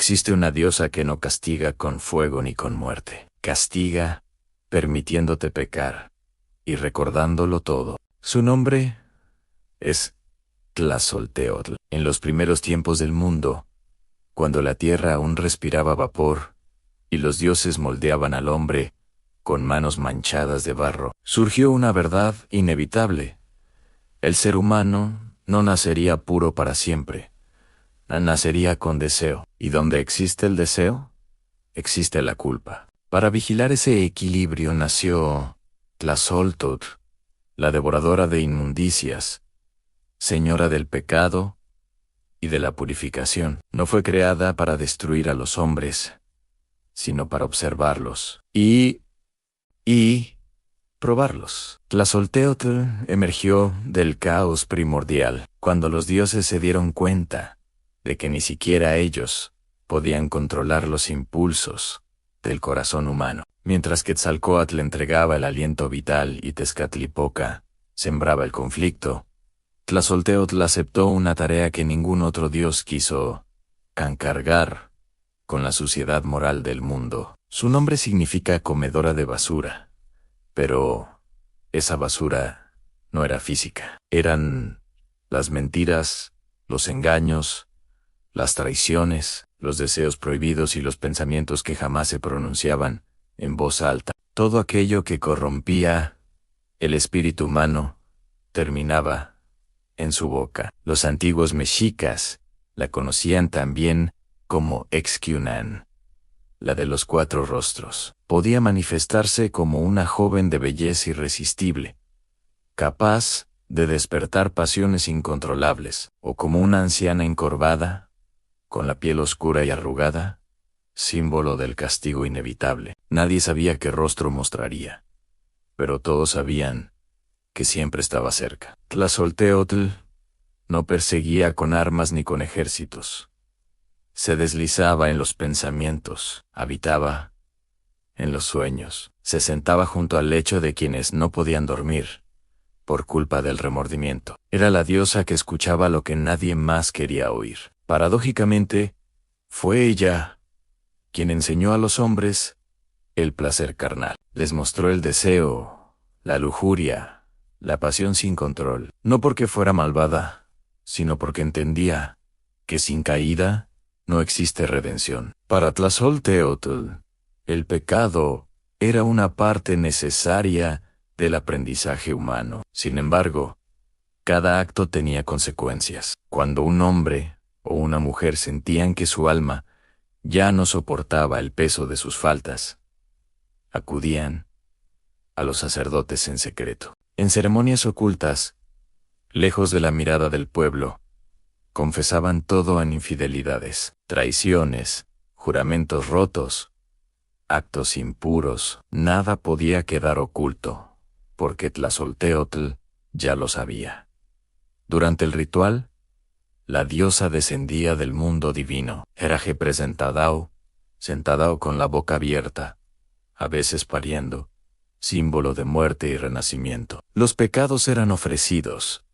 Existe una diosa que no castiga con fuego ni con muerte. Castiga, permitiéndote pecar y recordándolo todo. Su nombre es Tlazolteotl. En los primeros tiempos del mundo, cuando la tierra aún respiraba vapor y los dioses moldeaban al hombre con manos manchadas de barro, surgió una verdad inevitable. El ser humano no nacería puro para siempre. Nacería con deseo. Y donde existe el deseo, existe la culpa. Para vigilar ese equilibrio nació Tlazoltotl, la devoradora de inmundicias, señora del pecado y de la purificación. No fue creada para destruir a los hombres, sino para observarlos y probarlos. Tlazolteotl emergió del caos primordial, cuando los dioses se dieron cuenta de que ni siquiera ellos podían controlar los impulsos del corazón humano. Mientras que Quetzalcóatl entregaba el aliento vital y Tezcatlipoca sembraba el conflicto, Tlazolteotl aceptó una tarea que ningún otro dios quiso: cargar con la suciedad moral del mundo. Su nombre significa comedora de basura, pero esa basura no era física. Eran las mentiras, los engaños, las traiciones, los deseos prohibidos y los pensamientos que jamás se pronunciaban en voz alta. Todo aquello que corrompía el espíritu humano terminaba en su boca. Los antiguos mexicas la conocían también como Exquiunan, la de los 4 rostros. Podía manifestarse como una joven de belleza irresistible, capaz de despertar pasiones incontrolables, o como una anciana encorvada, con la piel oscura y arrugada, símbolo del castigo inevitable. Nadie sabía qué rostro mostraría, pero todos sabían que siempre estaba cerca. Tlazolteotl no perseguía con armas ni con ejércitos. Se deslizaba en los pensamientos, habitaba en los sueños, se sentaba junto al lecho de quienes no podían dormir por culpa del remordimiento. Era la diosa que escuchaba lo que nadie más quería oír. Paradójicamente, fue ella quien enseñó a los hombres el placer carnal. Les mostró el deseo, la lujuria, la pasión sin control. No porque fuera malvada, sino porque entendía que sin caída no existe redención. Para Tlazolteotl, el pecado era una parte necesaria del aprendizaje humano. Sin embargo, cada acto tenía consecuencias. Cuando un hombre o una mujer sentían que su alma ya no soportaba el peso de sus faltas, acudían a los sacerdotes en secreto. En ceremonias ocultas, lejos de la mirada del pueblo, confesaban todo en infidelidades, traiciones, juramentos rotos, actos impuros. Nada podía quedar oculto, porque Tlazolteotl ya lo sabía. Durante el ritual, la diosa descendía del mundo divino. Era representado, sentado con la boca abierta, a veces pariendo, símbolo de muerte y renacimiento. Los pecados eran ofrecidos,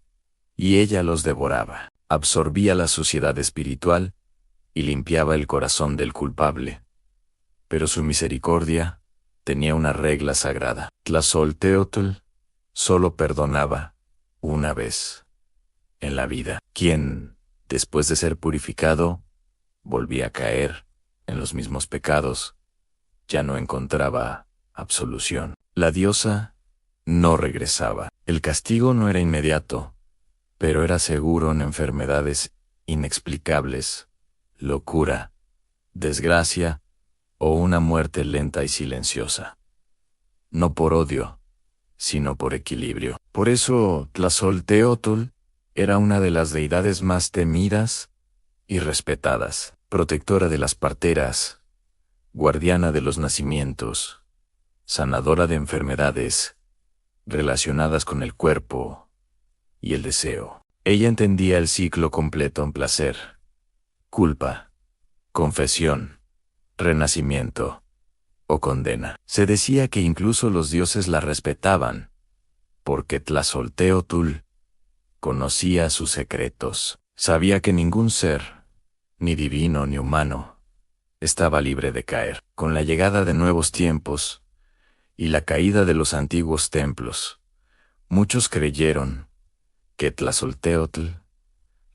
y ella los devoraba. Absorbía la suciedad espiritual y limpiaba el corazón del culpable. Pero su misericordia tenía una regla sagrada. Tlazolteotl solo perdonaba una vez en la vida. Quien, después de ser purificado, volvía a caer en los mismos pecados, ya no encontraba absolución. La diosa no regresaba. El castigo no era inmediato, pero era seguro en enfermedades inexplicables, locura, desgracia o una muerte lenta y silenciosa. No por odio, sino por equilibrio. Por eso Tlazolteotl era una de las deidades más temidas y respetadas, protectora de las parteras, guardiana de los nacimientos, sanadora de enfermedades relacionadas con el cuerpo y el deseo. Ella entendía el ciclo completo en placer, culpa, confesión, renacimiento o condena. Se decía que incluso los dioses la respetaban, porque Tlazolteotl conocía sus secretos. Sabía que ningún ser, ni divino ni humano, estaba libre de caer. Con la llegada de nuevos tiempos y la caída de los antiguos templos, muchos creyeron que Tlazolteotl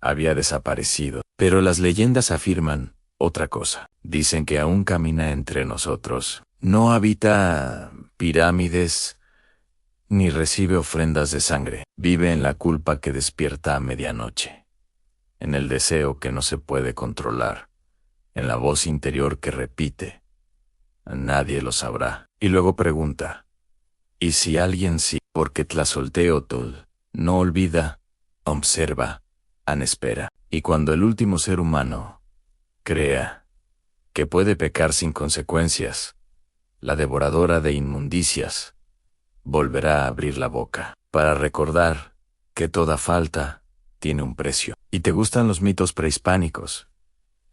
había desaparecido. Pero las leyendas afirman otra cosa. Dicen que aún camina entre nosotros. No habita pirámides ni recibe ofrendas de sangre. Vive en la culpa que despierta a medianoche, en el deseo que no se puede controlar, en la voz interior que repite: nadie lo sabrá. Y luego pregunta: ¿y si alguien sí? Porque Tlazolteotl no olvida, observa, espera. Y cuando el último ser humano crea que puede pecar sin consecuencias, la devoradora de inmundicias volverá a abrir la boca para recordar que toda falta tiene un precio. ¿Y te gustan los mitos prehispánicos,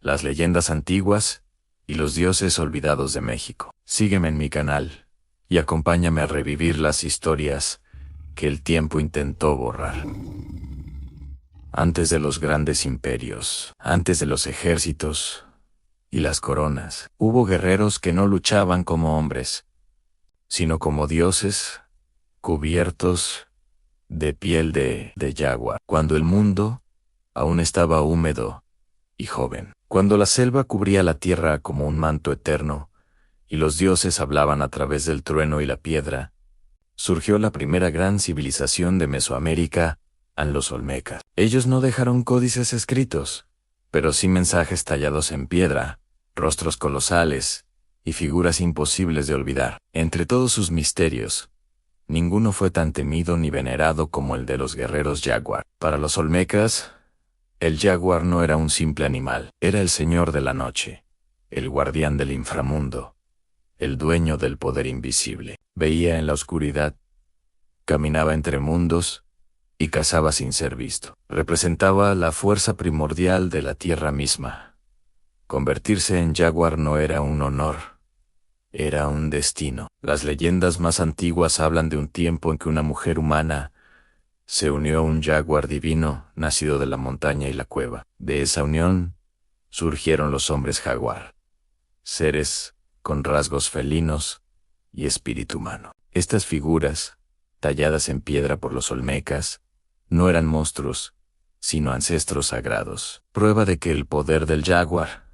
las leyendas antiguas y los dioses olvidados de México? Sígueme en mi canal y acompáñame a revivir las historias que el tiempo intentó borrar. Antes de los grandes imperios, antes de los ejércitos y las coronas, hubo guerreros que no luchaban como hombres, sino como dioses, cubiertos de piel de jaguar, cuando el mundo aún estaba húmedo y joven, cuando la selva cubría la tierra como un manto eterno, y los dioses hablaban a través del trueno y la piedra, surgió la primera gran civilización de Mesoamérica, los olmecas. Ellos no dejaron códices escritos, pero sí mensajes tallados en piedra, rostros colosales y figuras imposibles de olvidar. Entre todos sus misterios, ninguno fue tan temido ni venerado como el de los guerreros jaguar. Para los olmecas, el jaguar no era un simple animal, era el señor de la noche, el guardián del inframundo, el dueño del poder invisible. Veía en la oscuridad, caminaba entre mundos y cazaba sin ser visto. Representaba la fuerza primordial de la tierra misma. Convertirse en jaguar no era un honor, era un destino. Las leyendas más antiguas hablan de un tiempo en que una mujer humana se unió a un jaguar divino nacido de la montaña y la cueva. De esa unión surgieron los hombres jaguar, seres con rasgos felinos y espíritu humano. Estas figuras, talladas en piedra por los olmecas, no eran monstruos, sino ancestros sagrados, prueba de que el poder del jaguar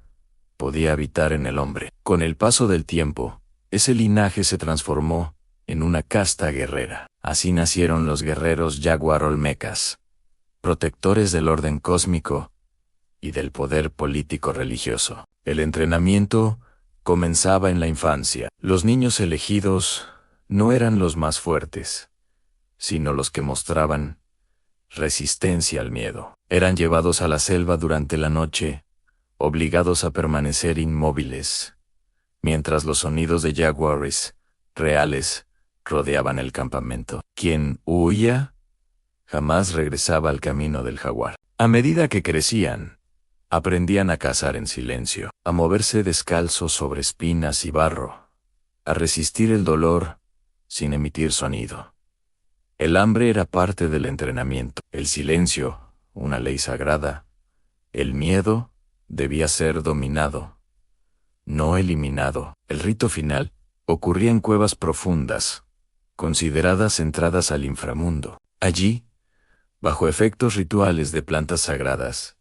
podía habitar en el hombre. Con el paso del tiempo, ese linaje se transformó en una casta guerrera. Así nacieron los guerreros jaguar olmecas, protectores del orden cósmico y del poder político religioso. El entrenamiento comenzaba en la infancia. Los niños elegidos no eran los más fuertes, sino los que mostraban resistencia al miedo. Eran llevados a la selva durante la noche, obligados a permanecer inmóviles, mientras los sonidos de jaguares reales rodeaban el campamento. Quien huía jamás regresaba al camino del jaguar. A medida que crecían, aprendían a cazar en silencio, a moverse descalzos sobre espinas y barro, a resistir el dolor sin emitir sonido. El hambre era parte del entrenamiento, el silencio, una ley sagrada, el miedo debía ser dominado, no eliminado. El rito final ocurría en cuevas profundas, consideradas entradas al inframundo. Allí, bajo efectos rituales de plantas sagradas,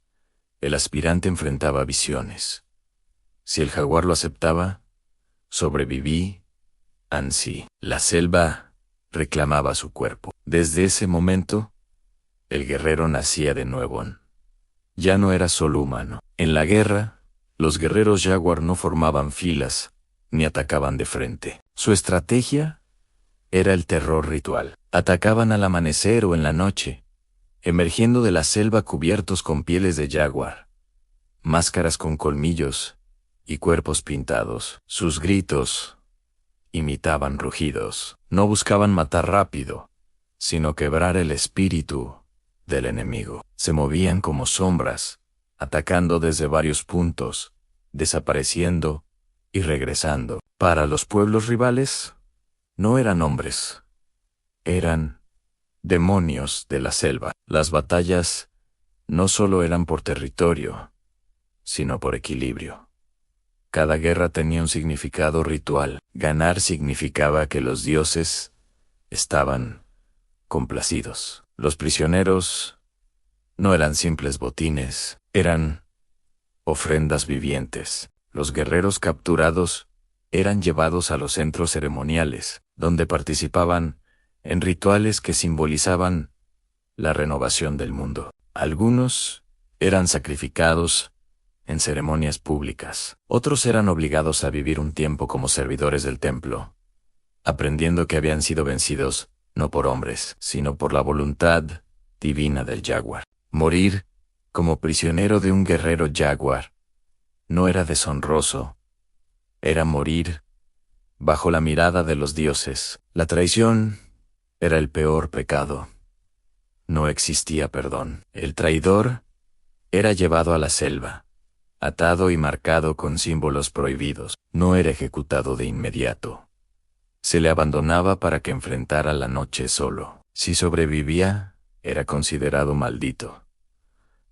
el aspirante enfrentaba visiones. Si el jaguar lo aceptaba, sobreviví, ansí. La selva reclamaba su cuerpo. Desde ese momento, el guerrero nacía de nuevo. Ya no era solo humano. En la guerra, los guerreros jaguar no formaban filas, ni atacaban de frente. Su estrategia era el terror ritual. Atacaban al amanecer o en la noche, emergiendo de la selva cubiertos con pieles de jaguar, máscaras con colmillos y cuerpos pintados. Sus gritos imitaban rugidos. No buscaban matar rápido, sino quebrar el espíritu del enemigo. Se movían como sombras, atacando desde varios puntos, desapareciendo y regresando. Para los pueblos rivales, no eran hombres, eran demonios de la selva. Las batallas no solo eran por territorio, sino por equilibrio. Cada guerra tenía un significado ritual. Ganar significaba que los dioses estaban complacidos. Los prisioneros no eran simples botines, eran ofrendas vivientes. Los guerreros capturados eran llevados a los centros ceremoniales, donde participaban en rituales que simbolizaban la renovación del mundo. Algunos eran sacrificados en ceremonias públicas. Otros eran obligados a vivir un tiempo como servidores del templo, aprendiendo que habían sido vencidos no por hombres, sino por la voluntad divina del jaguar. Morir como prisionero de un guerrero jaguar no era deshonroso, era morir bajo la mirada de los dioses. La traición era el peor pecado. No existía perdón. El traidor era llevado a la selva, atado y marcado con símbolos prohibidos. No era ejecutado de inmediato. Se le abandonaba para que enfrentara la noche solo. Si sobrevivía, era considerado maldito.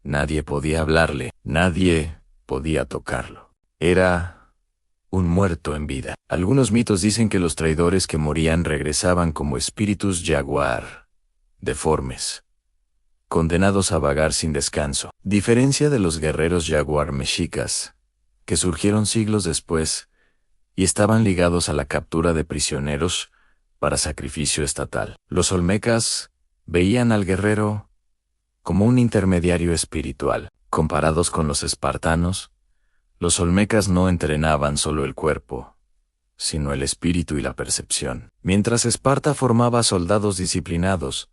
Nadie podía hablarle, nadie podía tocarlo. Era un muerto en vida. Algunos mitos dicen que los traidores que morían regresaban como espíritus jaguar, deformes, condenados a vagar sin descanso. Diferencia de los guerreros jaguar mexicas, que surgieron siglos después y estaban ligados a la captura de prisioneros para sacrificio estatal. Los olmecas veían al guerrero como un intermediario espiritual. Comparados con los espartanos, los olmecas no entrenaban solo el cuerpo, sino el espíritu y la percepción. Mientras Esparta formaba soldados disciplinados,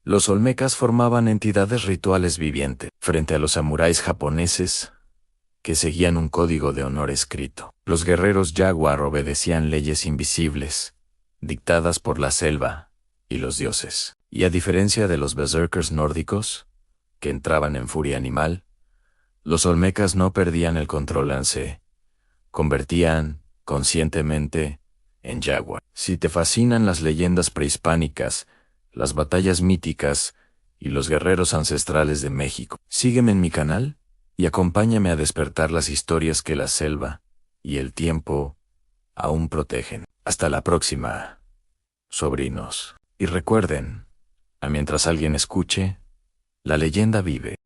los olmecas formaban entidades rituales vivientes frente a los samuráis japoneses, que seguían un código de honor escrito. Los guerreros jaguar obedecían leyes invisibles, dictadas por la selva y los dioses. Y a diferencia de los berserkers nórdicos, que entraban en furia animal, los olmecas no perdían el control, se convertían conscientemente en jaguar. Si te fascinan las leyendas prehispánicas, las batallas míticas y los guerreros ancestrales de México, sígueme en mi canal y acompáñame a despertar las historias que la selva y el tiempo aún protegen. Hasta la próxima, sobrinos. Y recuerden, mientras alguien escuche, la leyenda vive.